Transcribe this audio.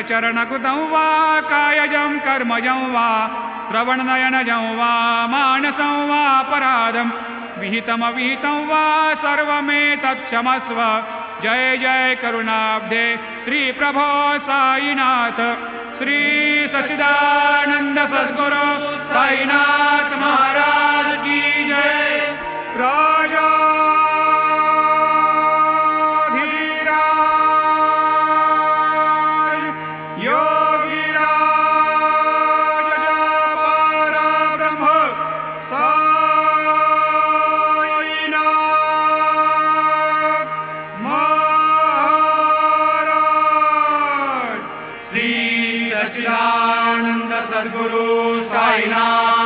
चरणकृतं वा कायजं कर्मजं वा श्रवणनयनजं वा मानसं वा अपराधं विहितमविहितं वा सर्वमेतत्क्षमस्व। जय जय करुणाब्धे श्री प्रभो साईनाथ। श्री सच्चिदानंद सद्गुरु साईनाथ महाराज की जय। राजा सद्गुरु साईनाथ।